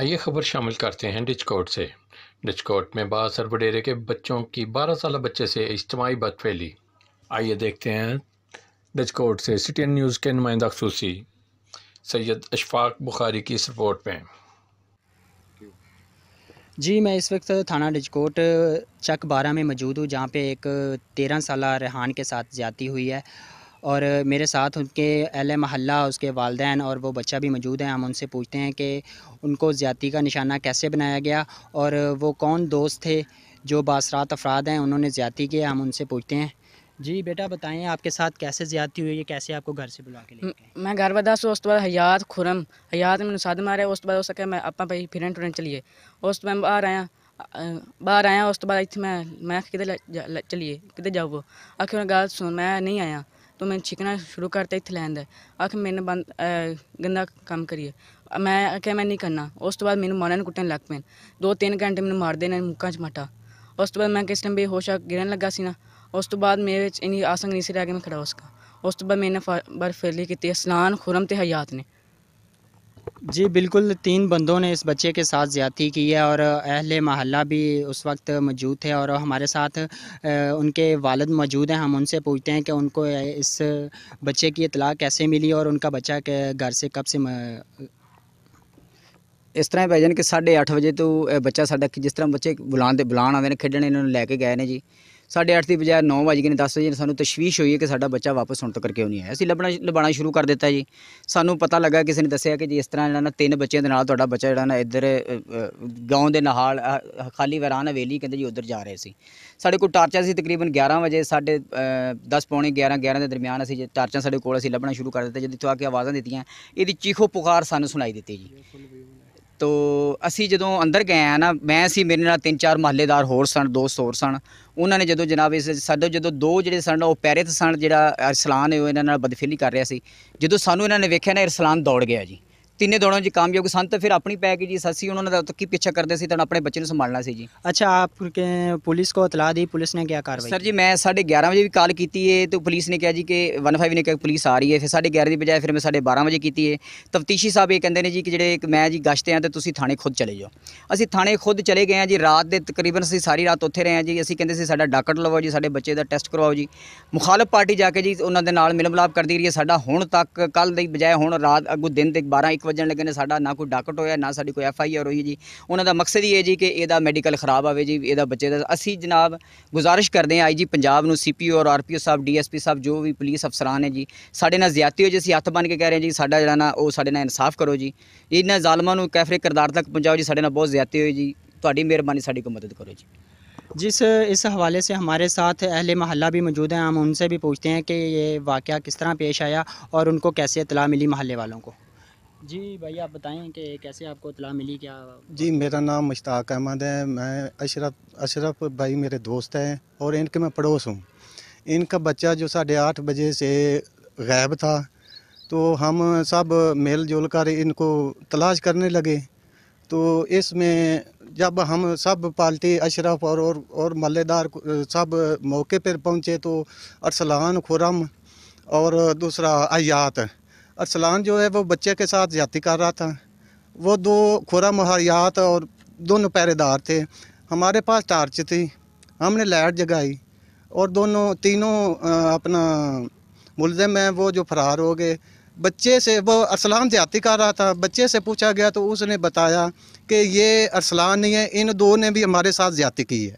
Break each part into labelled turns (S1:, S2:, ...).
S1: آئیے خبر شامل کرتے ہیں ڈچ کوٹ سے۔ ڈچ کوٹ میں بااثر وڈیرے کے بچوں کی 12 سالہ بچے سے اجتماعی بد پھیلی۔ آئیے دیکھتے ہیں ڈچ کوٹ سے سی ٹی این نیوز کے نمائندہ خصوصی سید اشفاق بخاری کی اس رپورٹ میں۔
S2: جی میں اس وقت تھانہ ڈچ کوٹ چک 12 میں موجود ہوں، جہاں پہ ایک 13 سالہ ریحان کے ساتھ زیادتی ہوئی ہے، اور میرے ساتھ ان کے اہل محلہ، اس کے والدین اور وہ بچہ بھی موجود ہیں۔ ہم ان سے پوچھتے ہیں کہ ان کو زیادتی کا نشانہ کیسے بنایا گیا اور وہ کون دوست تھے جو بااثرات افراد ہیں انہوں نے زیادتی کی۔ ہم ان سے پوچھتے ہیں، جی بیٹا بتائیں آپ کے ساتھ کیسے زیادتی ہوئی ہے، کیسے آپ کو گھر سے بلا کے لے گئے؟
S3: میں گھر بدا سو اس بعد حیات خرم حیات میں سد مارے، اس بعد ہو سکے میں آپ بھائی پھرن ٹرن چلیے، اس میں باہر آیا اس بعد اتنے میں کدھر چلیے کدھر جاؤ، آخر گل سن میں نہیں آیا تو میں چھکنا شروع کرتا اتنے لین دے، آخر میرے بند گندا کام کریے، میں آخیا میں نہیں کرنا۔ اس بعد میرے مارن کٹن لگ پے، 2-3 گھنٹے میرے مار دینا مکاں چ مٹا۔ اس بعد میں کس ٹائم بے ہوش گرن لگا سی نا، اس تو بعد میرے اینی آسنگ نہیں سی رہ کے میں کھڑا ہو سکا۔ اس تو بعد میں نے برف پھیلی کی اسلان خرم تے حیات نے۔
S2: جی بالکل، 3 بندوں نے اس بچے کے ساتھ زیادتی کی ہے اور اہل محلہ بھی اس وقت موجود تھے، اور ہمارے ساتھ ان کے والد موجود ہیں۔ ہم ان سے پوچھتے ہیں کہ ان کو اس بچے کی اطلاع کیسے ملی اور ان کا بچہ گھر سے کب سے
S4: اس طرح بھائی جان کہ 8:30 بجے تو بچہ ساڈا جس طرح بچے بلان آتے ہیں کھیڈنے، انہوں نے لے کے گئے نے جی 8:30 کی بجائے 9 بج گئے 10 بجے سانوں تشویش ہوئی ہے کہ ساڈا بچہ واپس ہون تک کیوں نہیں آیا۔ اسی لبانا شروع کر دیتا جی، سانوں پتہ لگا کسی نے دسیا کہ جی اس طرح نا 3 بچیاں دے نال تہاڈا بچہ جڑا نا ادھر گاؤں دے نال خالی ویران حویلی کہندے جی ادھر جا رہے سی۔ ساڈے کول ٹارچاں سی تقریباً 11 بجے 10:30 پونے 11 دے درمیان اسی ٹارچاں ساڈے کول اسی لبنا شروع کر دتے، جدوں آ کے آوازاں دتیاں یہ چیخو پکار سانوں سنائی دیتی جی۔ تو اسی جدوں اندر گئے ہیں نا، میں سی میرے نال 3-4 محلے دار ہور سن، دوست ہور سن، انہوں نے جدوں جناب ساڈے جدوں 2 جڑے سن وہ پیرے تے سن، جڑا ارسلان ہے وہ انہاں نال بدفعلی کر رہا سی، جدوں سانوں انہاں نے ویکھیا نا ارسلان دوڑ گیا جی، تینے دوڑوں جی کامیاب سن تو پھر اپنی پی گئی جی سسی انہوں نے کی پیچھا کرتے سی تو اپنے بچے کو سنبھالنا سی جی۔
S2: اچھا آپ کے پولیس کو اطلاع دی، پولیس نے کیا کاروائی
S4: سر جی میں 11:30 بجے بھی کال کی ہے تو پولیس نے کہا جی کہ 15 نے کہا پولیس آ رہی ہے، پھر 11:30 کی بجائے پھر میں 12:30 بجے کی ہے۔ تفتیشی صاحب یہ کہتے ہیں جی کہ جڑے میں جی گشتے ہیں تو تسی تھانے خود چلے جاؤ۔ اسی تھانے خود چلے گئے ہیں جی، رات دے تقریباً اسی ساری رات اتھے رہے ہیں جی۔ اسی کہندے سی ساڈا ڈاکٹ لواؤ جی، ساڈے بچے دا ٹیسٹ کرواؤ جی۔ مخالف پارٹی جا کے جی انہاں دے نال مل ملاپ کر دی رہی ہے، ساڈا ہن تک کل دی بجائے ہن رات اگوں دن دے 12-1 بجن لگے نے، ساڈا نہ کوئی ڈاکٹ ہویا نہ ساڈی کوئی FIR ہوئی جی۔ انہاں دا مقصد یہ ہے جی کہ یہ میڈیکل خراب آوے جی، یہ بچے دا۔ اسی جناب گزارش کرتے ہیں IG پنجاب نو، CPO اور RPO صاحب DSP صاحب جو بھی پولیس افسران ہیں جی، ساڈے نال زیادتی ہو جی، اسی ہاتھ بن کے کہہ رہے ہیں جی ساڈا جڑا نا وہ ساڈے نال انصاف کرو جی، انہاں ظالماں نو کیفر کردار تک پہنچاؤ جی، ساڈے نال بہت زیادتی ہوئی جی، تہاڈی مہربانی ساڈی کو مدد کرو جی۔
S2: اس حوالے سے ہمارے ساتھ اہل محلہ بھی موجود ہیں، ہم ان سے بھی پوچھتے ہیں کہ یہ واقعہ کس طرح پیش آیا اور ان کو کیسے اطلاع ملی محلے والوں کو۔ جی بھائی آپ بتائیں کہ کیسے آپ کو اطلاع ملی؟ کیا
S5: جی میرا نام مشتاق احمد ہے، میں اشرف بھائی میرے دوست ہیں اور ان کے میں پڑوس ہوں۔ ان کا بچہ جو 8:30 بجے سے غائب تھا تو ہم سب مل جل کر ان کو تلاش کرنے لگے، تو اس میں جب ہم سب پارٹی اشرف اور محلے دار سب موقع پر پہنچے تو ارسلان خرم اور دوسرا حیات، ارسلان جو ہے وہ بچے کے ساتھ زیادتی کر رہا تھا، وہ 2 خرم حیات اور دونوں پہرے دار تھے۔ ہمارے پاس ٹارچ تھی، ہم نے لائٹ جگائی اور تینوں اپنا ملزم ہیں وہ جو فرار ہو گئے۔ بچے سے وہ ارسلان زیادتی کر رہا تھا، بچے سے پوچھا گیا تو اس نے بتایا کہ یہ ارسلان نہیں ہے، ان 2 نے بھی ہمارے ساتھ زیادتی کی ہے۔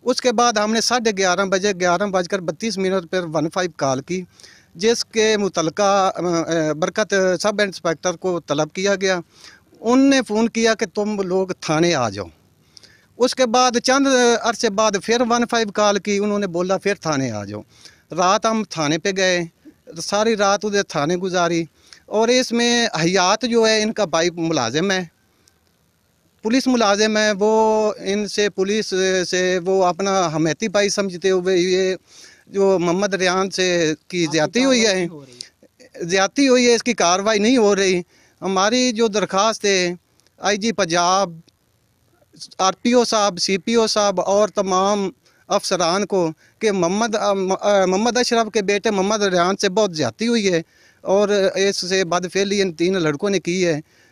S5: اس کے بعد ہم نے 11:30 بجے 11:32 پر 15 کال کی، جس کے متعلقہ برکت سب انسپیکٹر کو طلب کیا گیا۔ ان نے فون کیا کہ تم لوگ تھانے آ جاؤ۔ اس کے بعد چند عرصے بعد پھر 15 کال کی، انہوں نے بولا پھر تھانے آ جاؤ۔ رات ہم تھانے پہ گئے، ساری رات ادھر تھانے گزاری، اور اس میں حیات جو ہے ان کا بھائی ملازم ہے، پولیس ملازم ہے، وہ ان سے پولیس سے وہ اپنا حمیتی بھائی سمجھتے ہوئے یہ جو محمد ریحان سے کی زیادتی ہوئی ہے اس کی کارروائی نہیں ہو رہی۔ ہماری جو درخواست ہے IG پنجاب، RPO صاحب، CPO صاحب اور تمام افسران کو کہ محمد اشرف کے بیٹے محمد ریحان سے بہت زیادتی ہوئی ہے اور اس سے بدفعلی ان 3 لڑکوں نے کی ہے،